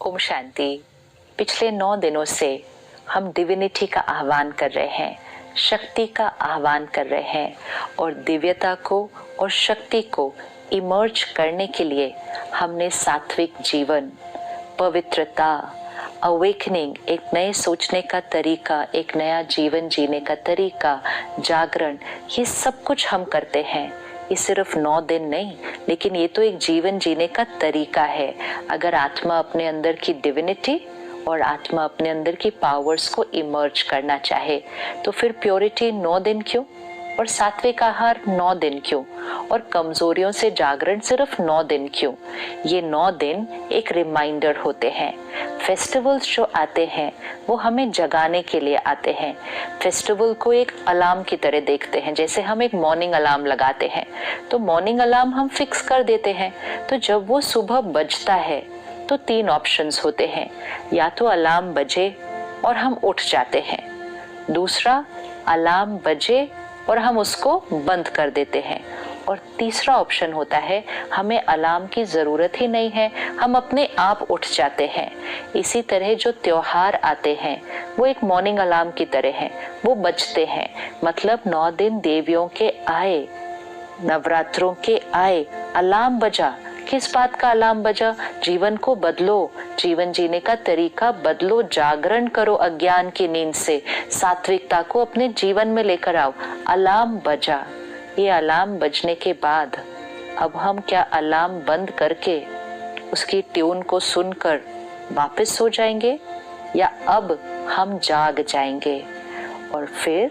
ओम शांति। पिछले 9 दिनों से हम डिविनिटी का आह्वान कर रहे हैं, शक्ति का आह्वान कर रहे हैं और दिव्यता को और शक्ति को इमर्ज करने के लिए हमने सात्विक जीवन, पवित्रता, अवेकनिंग, एक नए सोचने का तरीका, एक नया जीवन जीने का तरीका, जागरण, ये सब कुछ हम करते हैं। ये सिर्फ 9 दिन नहीं, लेकिन ये तो एक जीवन जीने का तरीका है। अगर आत्मा अपने अंदर की डिविनिटी और आत्मा अपने अंदर की पावर्स को इमर्ज करना चाहे तो फिर प्योरिटी 9 दिन क्यों और सात्विक आहार 9 दिन क्यों और कमजोरियों से जागरण सिर्फ 9 दिन क्यों? ये 9 दिन एक रिमाइंडर होते हैं। फेस्टिवल्स जो आते हैं वो हमें जगाने के लिए आते हैं। फेस्टिवल को एक अलार्म की तरह देखते हैं, जैसे हम एक मॉर्निंग अलार्म लगाते हैं तो मॉर्निंग अलार्म हम फिक्स कर देते हैं। तो जब वो सुबह बजता है तो 3 ऑप्शंस होते हैं, या तो अलार्म बजे और हम उठ जाते हैं, दूसरा अलार्म बजे और हम उसको बंद कर देते हैं, और तीसरा ऑप्शन होता है हमें अलार्म की ज़रूरत ही नहीं है, हम अपने आप उठ जाते हैं। इसी तरह जो त्योहार आते हैं वो एक मॉर्निंग अलार्म की तरह हैं, वो बजते हैं। मतलब 9 दिन देवियों के आए, नवरात्रों के आए, अलार्म बजा। किस बात का अलार्म बजा? जीवन को बदलो, जीवन जीने का तरीका बदलो, जागरण करो अज्ञान की नींद से, सात्विकता को अपने जीवन में लेकर आओ। अलार्म बजा। ये अलार्म बजने के बाद अब हम क्या अलार्म बंद करके उसकी ट्यून को सुनकर वापस सो जाएंगे, या अब हम जाग जाएंगे? और फिर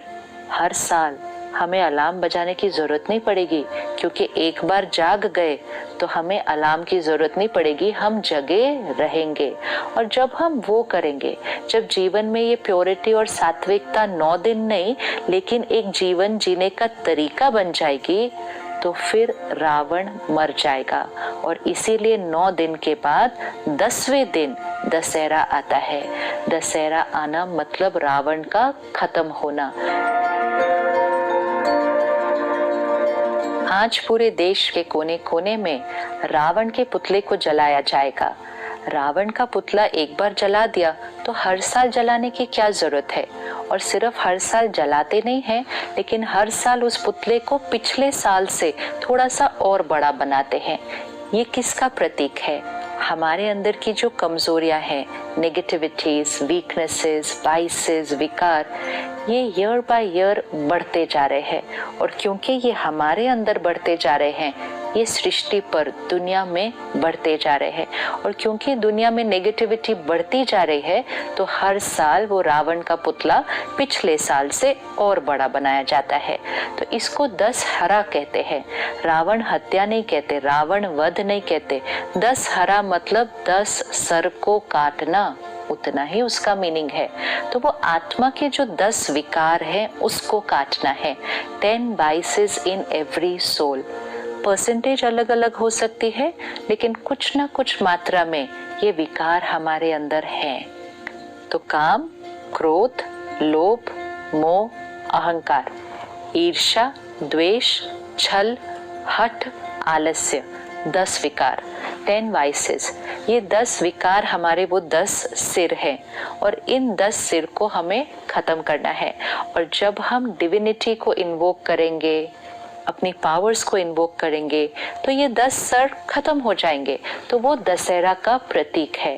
हर साल हमें अलार्म बजाने की जरूरत नहीं पड़ेगी, क्योंकि एक बार जाग गए तो हमें अलार्म की जरूरत नहीं पड़ेगी, हम जगे रहेंगे। और जब हम वो करेंगे, जब जीवन में ये प्योरिटी और सात्विकता 9 दिन नहीं लेकिन एक जीवन जीने का तरीका बन जाएगी, तो फिर रावण मर जाएगा। और इसीलिए 9 दिन के बाद 10वें दिन दशहरा आता है। दशहरा आना मतलब रावण का खत्म होना। आज पूरे देश के कोने कोने में रावण के पुतले को जलाया जाएगा। रावण का पुतला एक बार जला दिया तो हर साल जलाने की क्या जरूरत है? और सिर्फ हर साल जलाते नहीं हैं, लेकिन हर साल उस पुतले को पिछले साल से थोड़ा सा और बड़ा बनाते हैं। ये किसका प्रतीक है? हमारे अंदर की जो कमजोरियां हैं, नेगेटिविटीज, वीकनेसेस, वाइसेस, विकार, ये ईयर बाय ईयर बढ़ते जा रहे हैं। और क्योंकि ये हमारे अंदर बढ़ते जा रहे हैं, ये सृष्टि पर, दुनिया में बढ़ते जा रहे हैं। और क्योंकि दुनिया में नेगेटिविटी बढ़ती जा रही है, तो हर साल वो रावण का पुतला पिछले साल से और बड़ा बनाया जाता है। तो इसको 10 हरा कहते हैं। रावण हत्या नहीं कहते, रावण वध नहीं कहते। 10 हरा मतलब 10 सर को काटना, उतना ही उसका मीनिंग है। तो वो आत्मा के जो 10 विकार हैं उसको काटना है। 10 vices in every soul। Percentage अलग अलग हो सकती है, लेकिन कुछ ना कुछ मात्रा में ये विकार हमारे अंदर हैं। तो काम, क्रोध, लोभ, मोह, अहंकार, ईर्ष्या, द्वेष, छल, हठ, आलस्य, 10 विकार, 10 vices। ये 10 विकार हमारे वो 10 सिर हैं, और इन 10 सिर को हमें खत्म करना है। और जब हम डिविनिटी को इन्वोक करेंगे, अपनी पावर्स को इन्वोक करेंगे, तो ये 10 सर खत्म हो जाएंगे। तो वो दशहरा का प्रतीक है।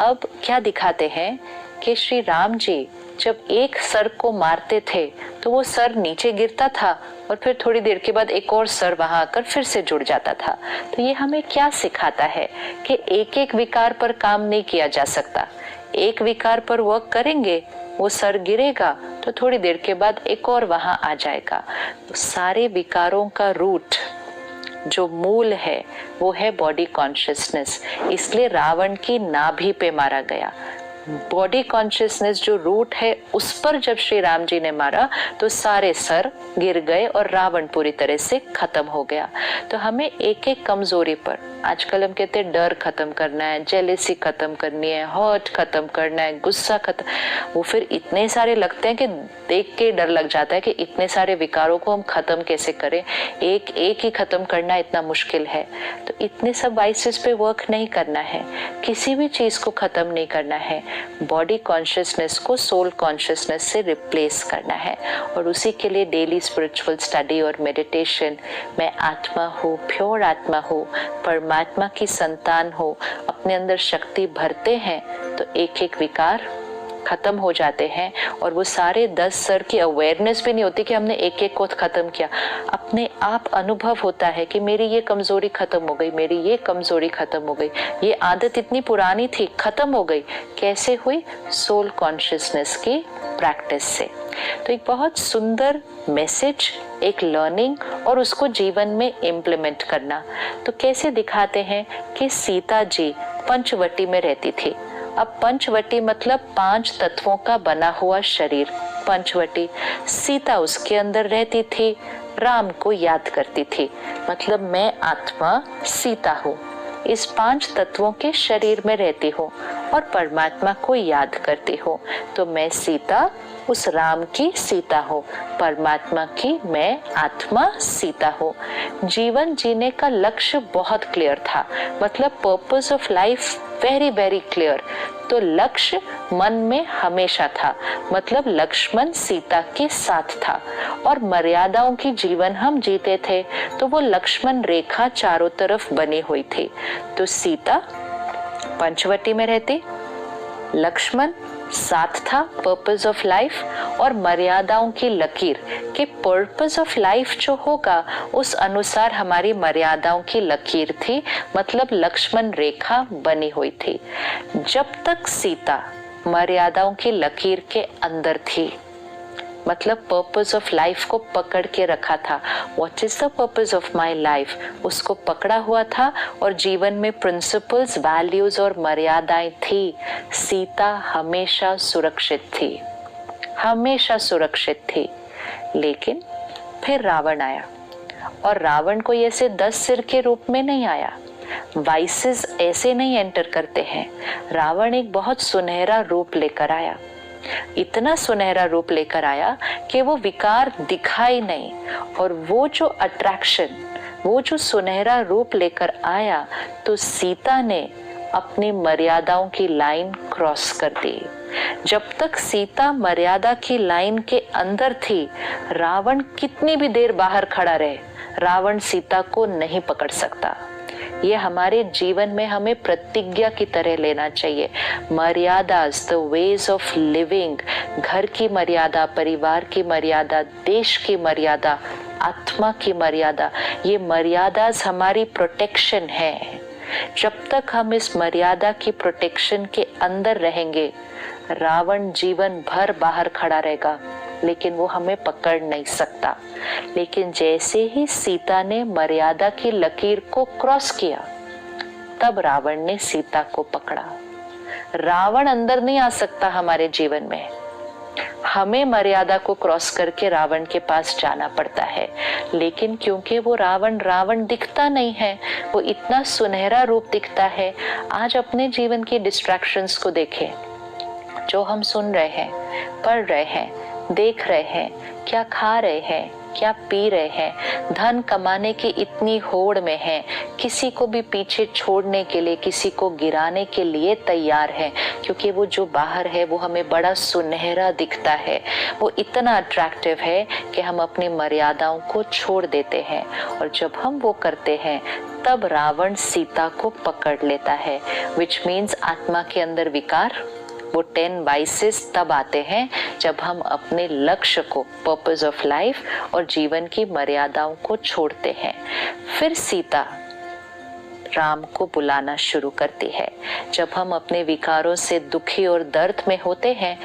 अब क्या दिखाते हैं कि श्री राम जी जब एक सर को मारते थे तो वो सर नीचे गिरता था और फिर थोड़ी देर के बाद एक और सर वहां आकर फिर से जुड़ जाता था। तो ये हमें क्या सिखाता है कि एक एक विकार पर काम नहीं किया जा सकता। एक विकार पर वर्क करेंगे, वो सर गिरेगा तो थोड़ी देर के बाद एक और वहां आ जाएगा। तो सारे विकारों का रूट, जो मूल है, वो है बॉडी कॉन्शियसनेस। इसलिए रावण की नाभि पे मारा गया। बॉडी कॉन्शियसनेस जो रूट है उस पर जब श्री राम जी ने मारा तो सारे सर गिर गए और रावण पूरी तरह से खत्म हो गया। तो हमें एक एक कमजोरी पर, आजकल हम कहते हैं डर खत्म करना है, जेलेसी खत्म करनी है, हर्ट खत्म करना है, गुस्सा खत्म, वो फिर इतने सारे लगते हैं कि देख के डर लग जाता है कि इतने सारे विकारों को हम खत्म कैसे करें, एक एक ही खत्म करना इतना मुश्किल है। तो इतने सब वाइसेस पे वर्क नहीं करना है, किसी भी चीज को खत्म नहीं करना है, बॉडी कॉन्शियसनेस को सोल कॉन्शियसनेस से रिप्लेस करना है। और उसी के लिए डेली स्पिरिचुअल स्टडी और मेडिटेशन, मैं आत्मा हूँ, प्योर आत्मा हूँ, परमात्मा की संतान हो, अपने अंदर शक्ति भरते हैं तो एक एक विकार खत्म हो जाते हैं। और वो सारे 10 सर की अवेयरनेस भी नहीं होती कि हमने एक एक को खत्म किया, अपने आप अनुभव होता है कि मेरी ये कमजोरी खत्म हो गई, मेरी ये कमजोरी खत्म हो गई, ये आदत इतनी पुरानी थी खत्म हो गई। कैसे हुई? सोल कॉन्शियसनेस की प्रैक्टिस से। तो एक बहुत सुंदर मैसेज, एक लर्निंग और उसको जीवन में इम्प्लीमेंट करना। तो कैसे दिखाते हैं कि सीता जी पंचवटी में रहती थी। अब पंचवटी मतलब 5 तत्वों का बना हुआ शरीर, पंचवटी। सीता उसके अंदर रहती थी, राम को याद करती थी, मतलब मैं आत्मा सीता हूँ, इस 5 तत्वों के शरीर में रहती हूँ और परमात्मा को याद करती हूँ। तो मैं सीता उस राम की सीता हूँ, परमात्मा की मैं आत्मा सीता हूँ। जीवन जीने का लक्ष्य बहुत क्लियर था, मतलब purpose of life very very clear. तो लक्ष्य मन में हमेशा था, मतलब लक्ष्मण सीता के साथ था और मर्यादाओं की जीवन हम जीते थे, तो वो लक्ष्मण रेखा चारों तरफ बनी हुई थी। तो सीता पंचवटी में रहती, लक्ष्मण साथ था, पर्पस ऑफ लाइफ, और मर्यादाओं की लकीर कि पर्पस ऑफ लाइफ जो होगा उस अनुसार हमारी मर्यादाओं की लकीर थी, मतलब लक्ष्मण रेखा बनी हुई थी। जब तक सीता मर्यादाओं की लकीर के अंदर थी, मतलब पर्पस ऑफ लाइफ को पकड़ के रखा था, what is the purpose of my life, उसको पकड़ा हुआ था और जीवन में प्रिंसिपल्स, वैल्यूज और मर्यादाएं थी, सीता हमेशा सुरक्षित थी, हमेशा सुरक्षित थी। लेकिन फिर रावण आया और रावण कोई ऐसे 10 सिर के रूप में नहीं आया, वाइसेस ऐसे नहीं एंटर करते हैं। रावण एक बहुत सुनहरा रूप लेकर आया, इतना सुनहरा रूप लेकर आया कि वो विकार दिखाई नहीं, और वो जो अट्रैक्शन, वो जो सुनहरा रूप लेकर आया, तो सीता ने अपनी मर्यादाओं की लाइन क्रॉस कर दी। जब तक सीता मर्यादा की लाइन के अंदर थी, रावण कितनी भी देर बाहर खड़ा रहे, रावण सीता को नहीं पकड़ सकता। ये हमारे जीवन में हमें प्रतिज्ञा की तरह लेना चाहिए। मर्यादास, द वेज ऑफ लिविंग, घर की मर्यादा, परिवार की मर्यादा, देश की मर्यादा, आत्मा की मर्यादा, ये मर्यादास हमारी प्रोटेक्शन है। जब तक हम इस मर्यादा की प्रोटेक्शन के अंदर रहेंगे, रावण जीवन भर बाहर खड़ा रहेगा, लेकिन वो हमें पकड़ नहीं सकता। लेकिन जैसे ही सीता ने मर्यादा की लकीर को क्रॉस किया, तब रावण ने सीता को पकड़ा। रावण अंदर नहीं आ सकता हमारे जीवन में, हमें मर्यादा को क्रॉस करके रावण के पास जाना पड़ता है। लेकिन क्योंकि वो रावण दिखता नहीं है, वो इतना सुनहरा रूप दिखता है। आज अपने जीवन की डिस्ट्रैक्शंस को देखें, जो हम सुन रहे हैं, पढ़ रहे हैं, देख रहे हैं, क्या खा रहे हैं, क्या पी रहे हैं, धन कमाने की इतनी होड़ में है, किसी को भी पीछे छोड़ने के लिए, किसी को गिराने के लिए तैयार है, क्योंकि वो जो बाहर है वो हमें बड़ा सुनहरा दिखता है, वो इतना अट्रैक्टिव है कि हम अपनी मर्यादाओं को छोड़ देते हैं। और जब हम वो करते हैं, तब रावण सीता को पकड़ लेता है, विच मीन्स आत्मा के अंदर विकार, वो 10 वाइसेस तब आते हैं जब हम अपने लक्ष्य को, पर्पस ऑफ लाइफ और जीवन की मर्यादाओं को छोड़ते हैं। फिर सीता राम को बुलाना शुरू करती है। जब हम अपने विकारों से दुखी और दर्द में होते हैं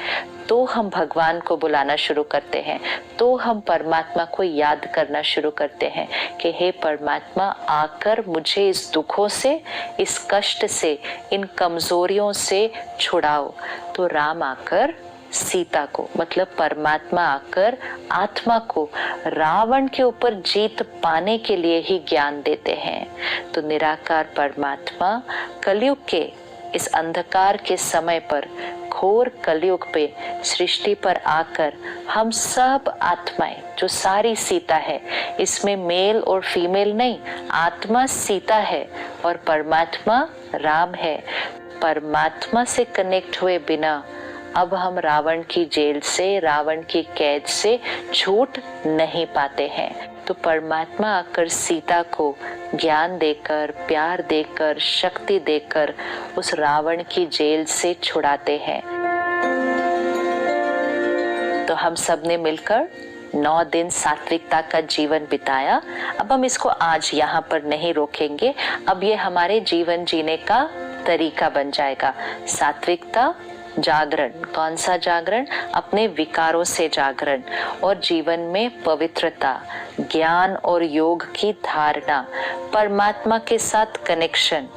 तो हम भगवान को बुलाना शुरू करते हैं, तो हम परमात्मा को याद करना शुरू करते हैं कि हे परमात्मा, आकर मुझे इस दुखों से, इस कष्ट से, इन कमजोरियों से छुड़ाओ। तो राम आकर सीता को, मतलब परमात्मा आकर आत्मा को रावण के ऊपर जीत पाने के लिए ही ज्ञान देते हैं। तो निराकार परमात्मा कलयुग के इस अंधकार के समय पर, घोर कलयुग पे सृष्टि पर आकर हम सब आत्माएं, जो सारी सीता है, इसमें मेल और फीमेल नहीं, आत्मा सीता है और परमात्मा राम है। परमात्मा से कनेक्ट हुए बिना अब हम रावण की जेल से, रावण की कैद से छूट नहीं पाते हैं। तो परमात्मा आकर सीता को ज्ञान देकर, प्यार देकर, शक्ति देकर उस रावण की जेल से छुड़ाते हैं। तो हम सब ने मिलकर 9 दिन सात्विकता का जीवन बिताया। अब हम इसको आज यहाँ पर नहीं रोकेंगे, अब ये हमारे जीवन जीने का तरीका बन जाएगा। सात्विकता, जागरण, कौन सा जागरण? अपने विकारों से जागरण, और जीवन में पवित्रता, ज्ञान और योग की धारणा, परमात्मा के साथ कनेक्शन,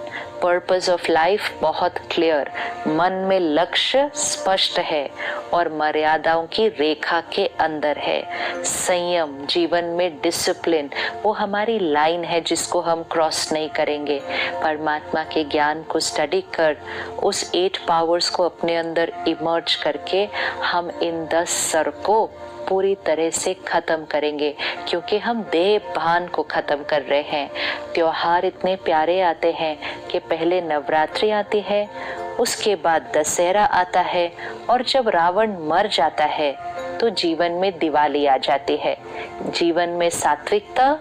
पर्पस ऑफ लाइफ बहुत क्लियर, मन में लक्ष्य स्पष्ट है और मर्यादाओं की रेखा के अंदर है। संयम, जीवन में डिसिप्लिन, वो हमारी लाइन है जिसको हम क्रॉस नहीं करेंगे। परमात्मा के ज्ञान को स्टडी कर, उस 8 पावर्स को अपने अंदर इमर्ज करके हम इन 10 सर को पूरी तरह से खत्म करेंगे, क्योंकि हम देह भान को खत्म कर रहे हैं। त्योहार इतने प्यारे आते हैं कि पहले नवरात्रि आती है, उसके बाद दशहरा आता है, और जब रावण मर जाता है तो जीवन में दिवाली आ जाती है। जीवन में सात्विकता,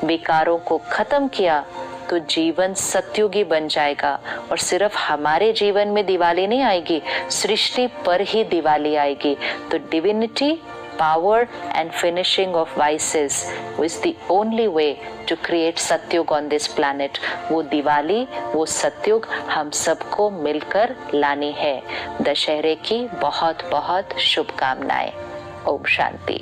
विकारों को खत्म किया तो जीवन सत्युगी बन जाएगा। और सिर्फ हमारे जीवन में दिवाली नहीं आएगी, सृष्टि पर ही दिवाली आएगी। तो divinity, power and finishing of vices is the only way to create Satyug on this planet। वो दिवाली, वो सत्युग हम सबको मिलकर लानी है। दशहरे की बहुत बहुत शुभकामनाएं। ओम शांति।